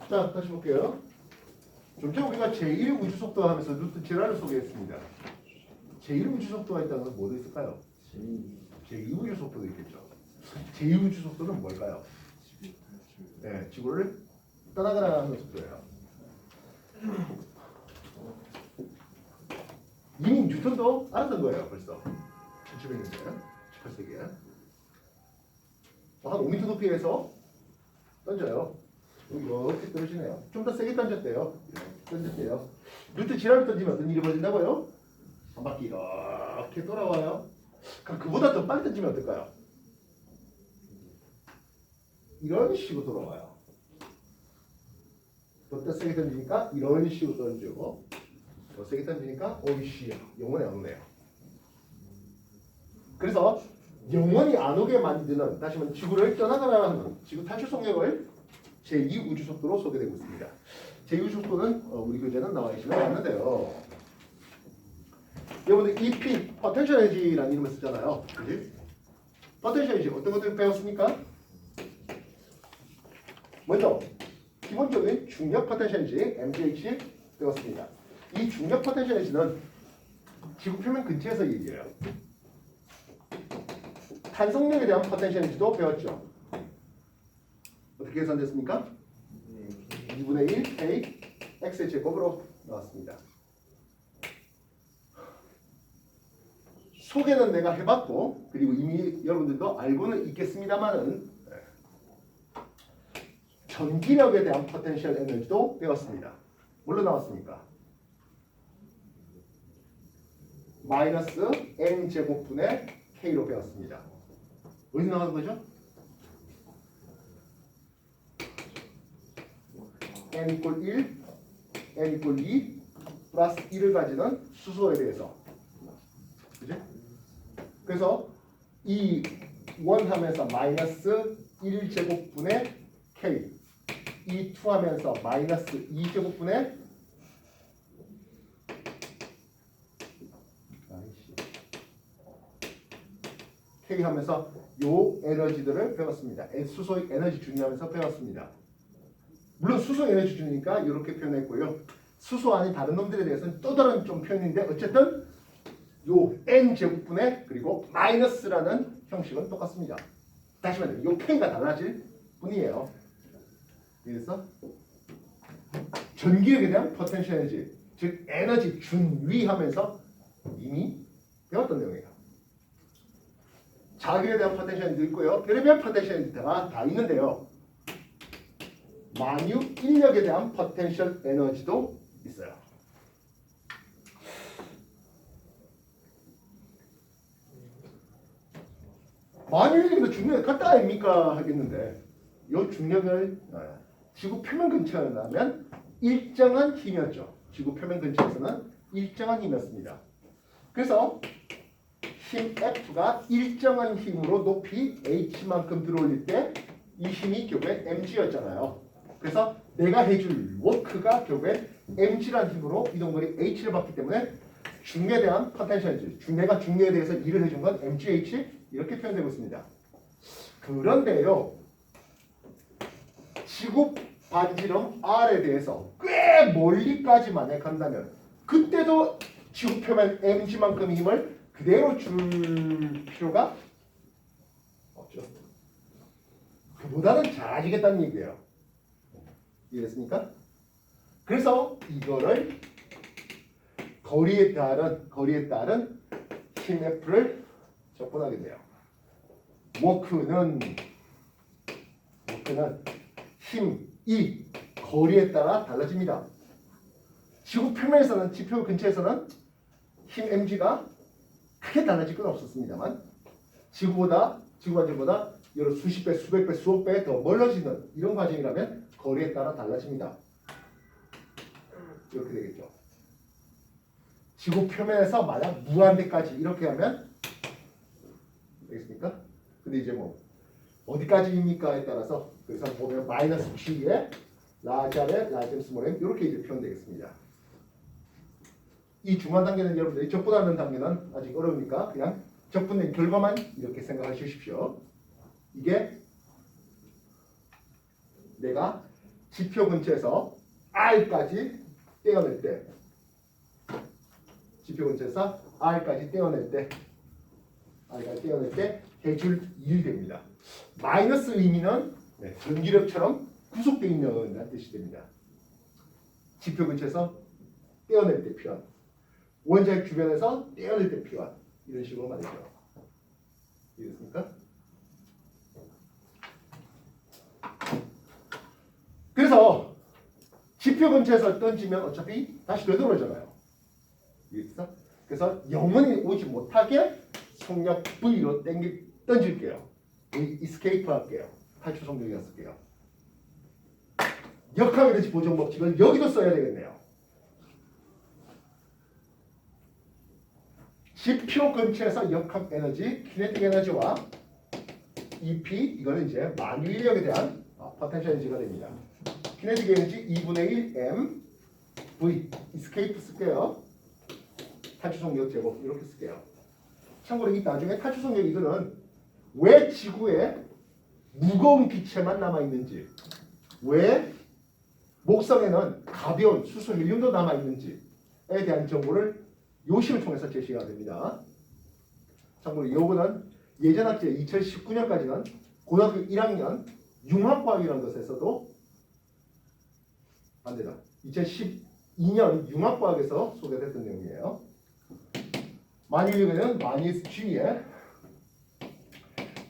자, 다시 볼게요. 좀 전에 우리가 제1우주속도 하면서 뉴턴 질환을 소개했습니다. 제1우주속도가 있다는 건 뭐도 있을까요? 제2우주속도도 있겠죠. 제2우주속도는 뭘까요? 네, 지구를 떠나가라 하는 속도예요. 이미 뉴턴도 알았던 거예요, 벌써. 1700년대, 18세기에. 한 5m 높이에서 던져요. 이렇게 떨어지네요. 좀 더 세게 던졌대요. 던졌대요. 뉴턴 지랄을 던지면 어떤 일이 벌어진다고요? 한 바퀴 이렇게 돌아와요. 그럼 그보다 더 빨리 던지면 어떨까요? 이런 식으로 돌아와요. 더 세게 던지니까 이런 식으로 던지고, 더 세게 던지니까 오이씨 영원히 안 오네요. 그래서 영원히 안 오게 만드는, 다시 말해 지구를 떠나가라 하는 지구 탈출 속력을 제2우주속도로 소개되고 있습니다. 제2우주속도는 우리 교재는 나와 있지는 않는데요. 여러분들 EP, 포텐셜 에너지라는 이름을 쓰잖아요. 그지? 포텐셜 에너지 어떤 것들 배웠습니까? 먼저 기본적인 중력 포텐셜 에너지 MGH 배웠습니다. 이 중력 포텐셜 에너지는 지구 표면 근처에서 얘기해요. 탄성력에 대한 포텐셜 에너지도 배웠죠. 어떻게 계산됐습니까? 2분의 1 K X의 제곱으로 나왔습니다. 소개는 내가 해봤고, 그리고 이미 여러분들도 알고는 있겠습니다만은 전기력에 대한 포텐셜 에너지도 배웠습니다. 뭘로 나왔습니까? 마이너스 n 제곱분의 k로 배웠습니다. 어디서 나온 거죠? n 이퀄 1, n 이퀄 2 플러스 1을 가지는 수소에 대해서. 그죠? 그래서 이 원하면서 마이너스 1제곱분의 k, 이 2 하면서 마이너스 2제곱분의 k 하면서 요 에너지들을 배웠습니다. 수소의 에너지 준위하면서 배웠습니다. 물론 수소 에너지 준위니까 이렇게 표현했고요. 수소 아닌 다른 놈들에 대해서는 또 다른 좀 표현인데 어쨌든 요 n 제곱분의 그리고 마이너스라는 형식은 똑같습니다. 다시 말해 요 k가 달라질 뿐이에요. 그래서 전기력에 대한 포텐셜 에너지, 즉 에너지 준위하면서 이미 배웠던 내용이에요. 자극에 대한 포텐셜 에너지도 있고요. 별의별 포텐셜 에너지가 다 있는데요. 만유 인력에 대한 포텐셜 에너지도 있어요. 만유 인력도 중력이 같다 아닙니까 하겠는데, 이 중력을 지구 표면 근처에 나면 일정한 힘이었죠. 지구 표면 근처에서는 일정한 힘이었습니다. 그래서 힘 F가 일정한 힘으로 높이 H만큼 들어올릴 때 이 힘이 결국에 mg였잖아요. 그래서 내가 해줄 워크가 결국에 mg라는 힘으로 이동거리 h를 받기 때문에 중력에 대한 포텐셜 에너지, 내가 중력에 대해서 일을 해준 건 mgh 이렇게 표현되고 있습니다. 그런데요, 지구 반지름 R에 대해서 꽤 멀리까지 만약 간다면 그때도 지구 표면 mg만큼의 힘을 그대로 줄 필요가 없죠. 그보다는 작아지겠다는 얘기예요. 이해됐습니까? 그래서 이거를 거리에 따른 힘 F를 적분하게 돼요. 워크는 힘이 거리에 따라 달라집니다. 지구 표면에서는, 지표 근처에서는 힘 mg가 크게 달라질 건 없었습니다만 지구 반지름보다 여러 수십 배, 수백 배, 수억 배 더 멀어지는 이런 과정이라면 거리에 따라 달라집니다. 이렇게 되겠죠. 지구 표면에서 만약 무한대까지 이렇게 하면 되겠습니까? 근데 이제 뭐 어디까지입니까에 따라서 그래서 보면 마이너스 G에 라지아레, 라지엠, 스몰엠 이렇게 이제 표현되겠습니다. 이 중간 단계는 여러분들이 적분하는 단계는 아직 어려우니까 그냥 적분된 결과만 이렇게 생각하십시오. 이게 내가 지표 근처에서 R까지 떼어낼 때, 지표 근처에서 R까지 떼어낼 때, 해줄 1이 됩니다. 마이너스 의미는 전기력처럼 구속되어 있는 뜻이 됩니다. 지표 근처에서 떼어낼 때 표현, 원자핵 주변에서 떼어낼 때 표현, 이런 식으로 말이죠. 이해됐습니까? 그래서 지표 근처에서 던지면 어차피 다시 되돌아오잖아요. 이해됐어? 그래서 영원히 오지 못하게 속력 V로 던질게요. 이스케이프 할게요. 탈출 속력이라 쓸게요. 역학 에너지 보존 법칙을 여기도 써야 되겠네요. 지표 근처에서 역학 에너지, 키네틱 에너지와 EP, 이거는 이제 만유인력에 대한 포텐셜 에너지가 됩니다. 키네틱 에너지 2분의 1 m v 이스케이프 쓸게요. 탈출 속력 제곱 이렇게 쓸게요. 참고로 이 나중에 탈출 속력 이거는 왜 지구에 무거운 기체만 남아 있는지, 왜 목성에는 가벼운 수소 헬륨도 남아 있는지에 대한 정보를 요식을 통해서 제시가 됩니다. 참고로 요거는 예전 학제 2019년까지는 고등학교 1학년 융합과학이라는 것에서도 안 되다. 2012년 융합과학에서 소개됐던 내용이에요. 만유인력에는 마이너스 G에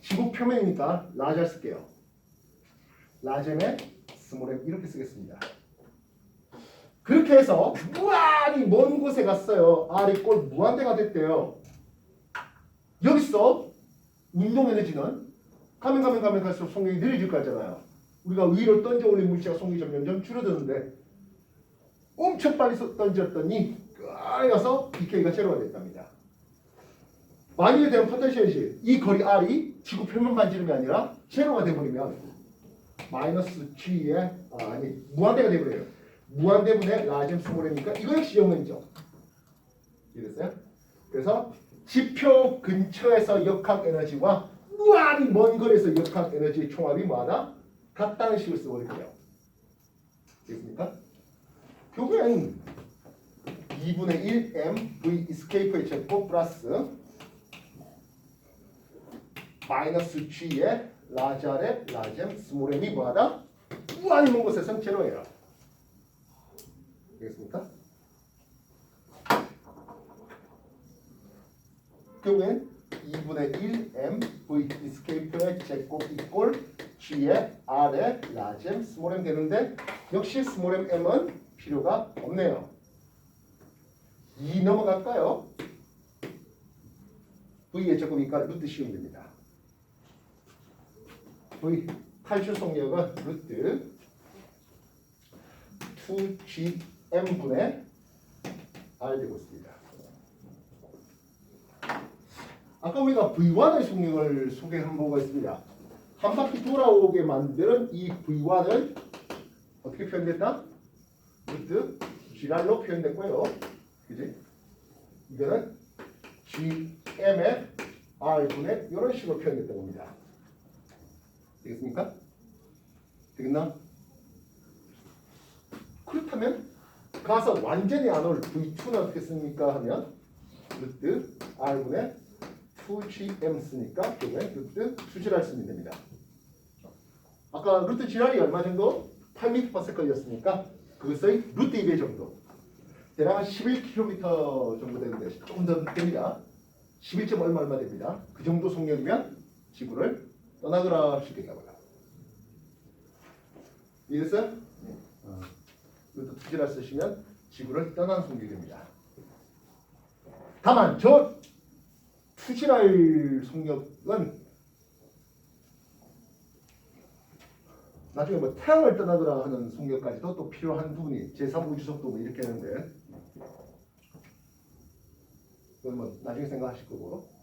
지구 표면이니까 라잘 쓸게요. 라잼에 스몰 이렇게 쓰겠습니다. 그렇게 해서 무한히 먼 곳에 갔어요. R이 꼴 무한대가 됐대요. 여기서 운동 에너지는 가면 갈수록 속력이 느려질 거잖아요. 우리가 위로 던져 올린 물체가 속력이 점점 줄어드는데 엄청 빨리 던졌더니 끝에 가서 DK가 제로가 됐답니다. 만유에 대한 포텐셜이 이 거리 R이 지구 표면만 지름이 아니라 제로가 돼버리면 마이너스 G에 무한대가 돼버려요. 무한대분의 라잼 스몰이니까 이거 역시 영원이죠. 이해됐어요? 그래서 지표 근처에서 역학 에너지와 무한히 먼 거리에서 역학 에너지의 총합이 뭐하다? 같다는 식을 쓰고 있고요. 됐습니까? 결국엔 2분의 1 m v 이스케이프의 제곱 플러스 마이너스 G의 라자레 라잼 스몰 m이 뭐하다? 무한히 먼 곳에서는 제로예요. 되겠습니까? 결국엔 2분의 1 m v 이스케이프의 제곱 이꼴 G의 R의 라잼 스몰 m 되는데 역시 스몰 m은 필요가 없네요. 2 넘어갈까요? V의 제곱이니까 루트 씌우면 됩니다. V 탈출 속력은 루트 2gm분의 R 되고 있습니다. 아까 우리가 V1의 속력을 소개한 바가 있습니다. 한 바퀴 돌아오게 만드는 이 V1은 어떻게 표현됐다? 루트 G랄로 표현됐고요. 그지? 이거는 Gm의 R분의 이런 식으로 표현됐던 겁니다. 되겠습니까? 되겠나? 그렇다면 가서 완전히 안 올 V2는 어떻게 씁니까? 하면 루트 R분의 2GM 쓰니까 결국엔 루트 2G를 쓰면 됩니다. 아까 루트 G랄이 얼마 정도? 8m/s 걸렸으니까 그것의 루트 2배 정도. 대략 한 11km 정도 되는데 조금 더 됩니다. 11점 얼마 됩니다. 그 정도 속력이면 지구를 떠나거라 할 수 있겠다고요. 이해됐어요? 루트 2G를 쓰시면 지구를 떠나는 속력이 됩니다. 다만 저 2G랄 속력은 나중에 뭐 태양을 떠나더라 하는 속력까지도 또 필요한 부분이 제3우주속도 뭐 이렇게 하는데 그건 뭐 나중에 생각하실 거고.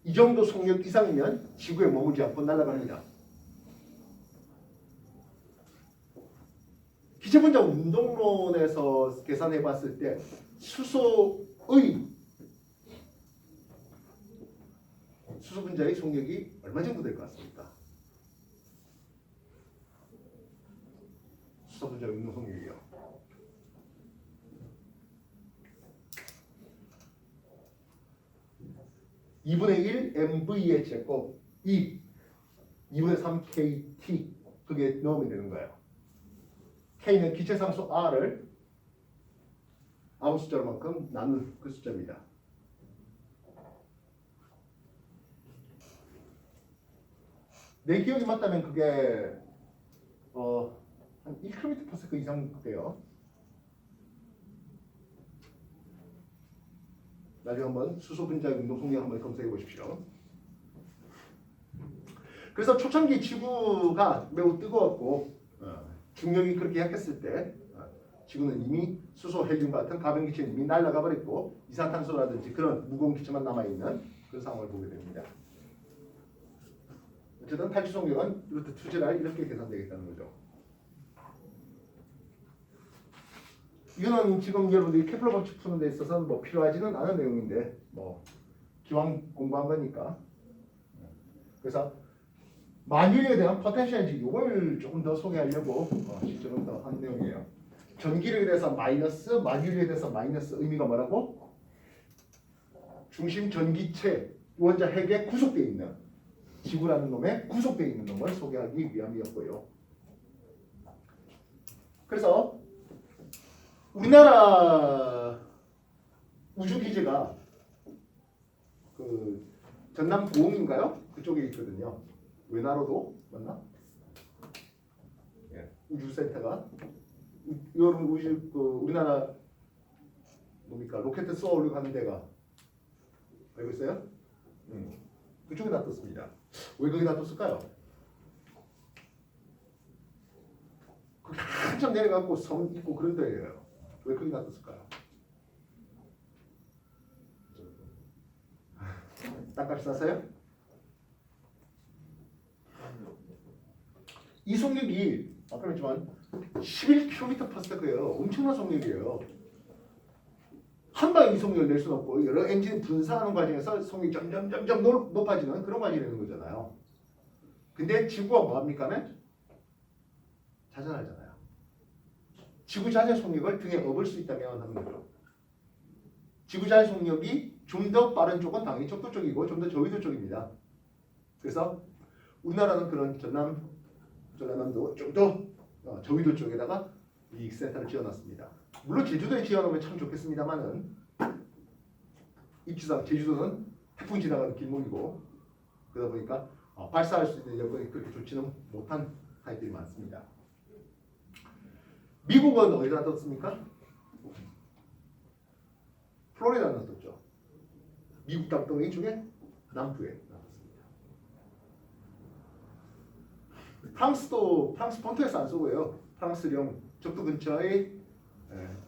이 정도 속력 이상이면 지구에 머물지 않고 날아갑니다. 기체분자 운동론에서 계산해 봤을 때 수소 분자의 속력이 얼마 정도 될 것 같습니까? 수소 분자 운동 속력이요. 2분의 1 mv의 제곱 2분의 3 kt 그게 넣으면 되는 거예요. k는 기체상수 r을 아무 숫자로만큼 나눈 그 숫자입니다. 내 기억이 맞다면 그게 한 1km/s 이상 돼요. 나중에 한번 수소 분자 운동 속력 한번 검색해 보십시오. 그래서 초창기 지구가 매우 뜨거웠고 중력이 그렇게 약했을 때 지구는 이미 수소, 헬륨 같은 가변 기체는 이미 날아가 버렸고 이산탄소라든지 그런 무거운 기체만 남아있는 그런 상황을 보게 됩니다. 어쨌든 탈취 속력은 루트 2G를 이렇게 계산되겠다는 거죠. 이거는 지금 여러분들이 케플러 법칙 푸는 데 있어서는 뭐 필요하지는 않은 내용인데 뭐 기왕 공부한 거니까. 그래서 만유리에 대한 포텐셜 이걸 조금 더 소개하려고 실제로 더 한 내용이에요. 전기력에 대해서 마이너스, 만유리에 대해서 마이너스 의미가 뭐라고? 중심 전기체 원자 핵에 구속되어 있는 지구라는 놈에 구속되어 있는 놈을 소개하기 위함이었고요. 그래서 우리나라 우주기지가 그 전남 고흥인가요? 그쪽에 있거든요. 외나로도 맞나? 예, 우주센터가 여러분 우리나라 뭡니까 로켓 쏘려고 하는 데가 알고 있어요? 그쪽에 놔뒀습니다. 왜 거기 놔뒀을까요? 거기 한참 내려가고 섬 있고 그런 데예요. 왜 거기 놔뒀을까요? 땅값 싸서요? 이 속력이 아까 했지만 11km/s예요. 엄청난 속력이에요. 한 방에 이 속력을 낼 수는 없고 여러 엔진이 분사하는 과정에서 속력이 점점 높아지는 그런 과정이 되는 거잖아요. 근데 지구가 뭐합니까는? 자전하잖아요. 지구 자체 속력을 등에 업을 수 있다면 하는 거죠. 지구 자체 속력이 좀 더 빠른 쪽은 당연히 적도 쪽이고 좀 더 저위도 쪽입니다. 그래서 우리나라는 그런 전남도 좀 더 저위도 쪽에다가 이 센터를 지어놨습니다. 물론 제주도에 지어놓으면 참 좋겠습니다만은 입지상 제주도는 태풍 지나가는 길목이고 그러다 보니까 발사할 수 있는 여건이 그렇게 좋지는 못한 사이트들이 많습니다. 미국은 어디다 놨습니까? 플로리다에 놨었죠. 미국 땅덩이 중에 남부에 놨습니다. 프랑스 본토에서 안 쏘고요. 프랑스령 적도 근처에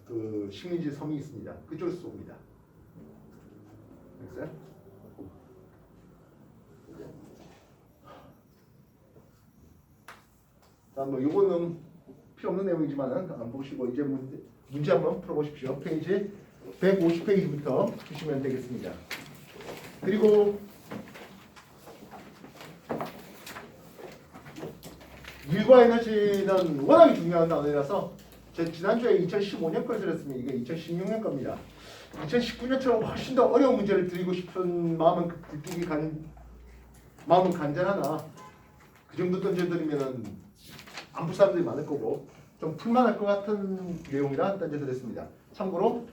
그 식민지 섬이 있습니다. 그쪽에서 쏩니다. 됐어요? 자, 뭐 요거는 필요 없는 내용이지만은 안 보시고 이제 문제 한번 풀어보십시오. 페이지 150페이지부터 푸시면 되겠습니다. 그리고 일과 에너지는 워낙에 중요한 단어라서 제가 지난주에 2015년 걸 드렸으면 이게 2016년 겁니다. 2019년처럼 훨씬 더 어려운 문제를 드리고 싶은 마음은 마음은 간절하나 그 정도 던져드리면은 안 풀 사람들이 많을 거고 좀 풀만할 것 같은 내용이라 던져드렸습니다. 참고로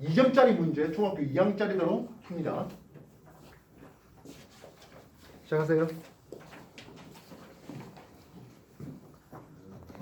2점짜리 문제 중학교 2학년짜리로 풉니다. 시작하세요.